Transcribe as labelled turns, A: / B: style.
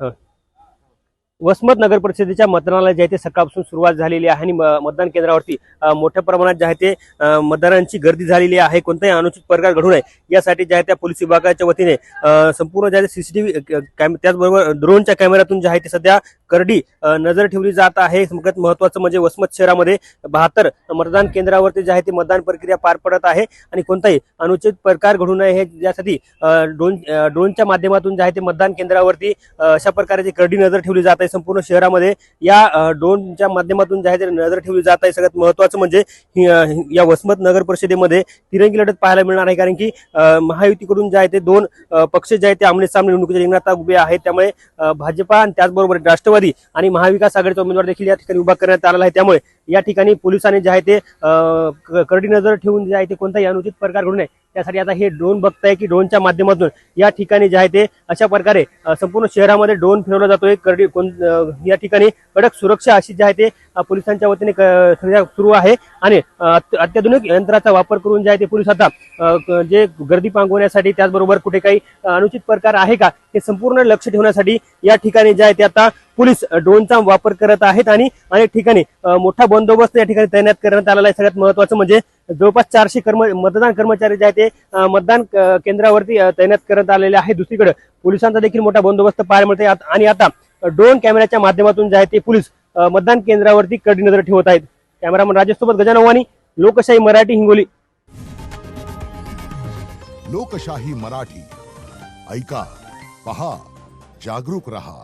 A: हो. वसमत नगर परिषदेच्या मतदानाला जे आहे ते सकाळपासून सुरुवात झालेली आहे आणि मतदान केंद्रावरती मोठ्या प्रमाणात जे आहे ते मतदारांची गर्दी झालेली आहे. कोणताही अनुचित प्रकार घडू नये यासाठी जे आहे त्या पोलीस विभागाच्या वतीने संपूर्ण जे आहे सीसीटीव्ही त्याचबरोबर ड्रोनच्या कॅमेऱ्यातून जे आहे ते सध्या करडी नजर ठेवली जात आहे. सगळ्यात महत्त्वाचं म्हणजे वसमत शहरामध्ये 72 मतदान केंद्रावरती जे आहे ते मतदान प्रक्रिया पार पडत आहे आणि कोणताही अनुचित प्रकार घडू नये हे यासाठी ड्रोनच्या माध्यमातून जे आहे ते मतदान केंद्रावरती अशा प्रकारे करडी नजर ठेवली जात आहे. संपूर्ण शहरामध्ये या ड्रोनच्या माध्यमातून जे आहे ते नजर ठेवली जात आहे. सगळ्यात महत्त्वाचं म्हणजे या वसमत नगर परिषदेमध्ये तिरंगी लढत पाहायला मिळणार आहे, कारण की महायुतीकडून जे आहे ते 2 पक्ष जे आहेत ते आमने सामने निवडणुकीच्या रिंगणात उभे आहेत. त्यामुळे भाजपा आणि त्याचबरोबर राष्ट्रवादी आणि महाविकास आघाडीचा उमेदवार देखील या ठिकाणी उभा करण्यात आलेला आहे. त्यामुळे या ठिकाणी पोलिसांनी जे आहे ते करडी नजर ठेवून जे आहे ते कोणताही अनुचित प्रकार घडू नये त्यासाठी आता हे ड्रोन बघताय की ड्रोनच्या माध्यमातून या ठिकाणी जे आहे ते अशा प्रकारे संपूर्ण शहरामध्ये ड्रोन फिरवला जातोय. या ठिकाणी कडक सुरक्षा अशी जी आहे ते पोलिसांच्या वतीने सुरू आहे आणि अत्याधुनिक यंत्राचा वापर करून जे आहे ते पोलीस आता जे गर्दी पांगवण्यासाठी त्याचबरोबर कुठे काही अनुचित प्रकार आहे का हे संपूर्ण लक्ष ठेवण्यासाठी या ठिकाणी जे आहे ते आता पोलीस ड्रोनचा वापर करत आहेत आणि अनेक ठिकाणी मोठा बंदोबस्त या ठिकाणी तैनात करण्यात आलेला आहे. सगळ्यात महत्त्वाचं म्हणजे जवळपास 400 मतदान कर्मचारी जे आहे ते मतदान केंद्रावरती तैनात करण्यात आलेले आहे. दुसरीकडे पोलिसांचा देखील मोठा बंदोबस्त पाहायला मिळते आणि आता ड्रोन कॅमेऱ्याच्या माध्यमातून जे आहे ते पोलीस मतदान केंद्रावरती कडी नजर ठेवत आहेत. कॅमेरामन राजेश सोबत गजानन वाणी, लोकशाही मराठी, हिंगोली.
B: लोकशाही मराठी ऐका, पहा, जागरूक रहा.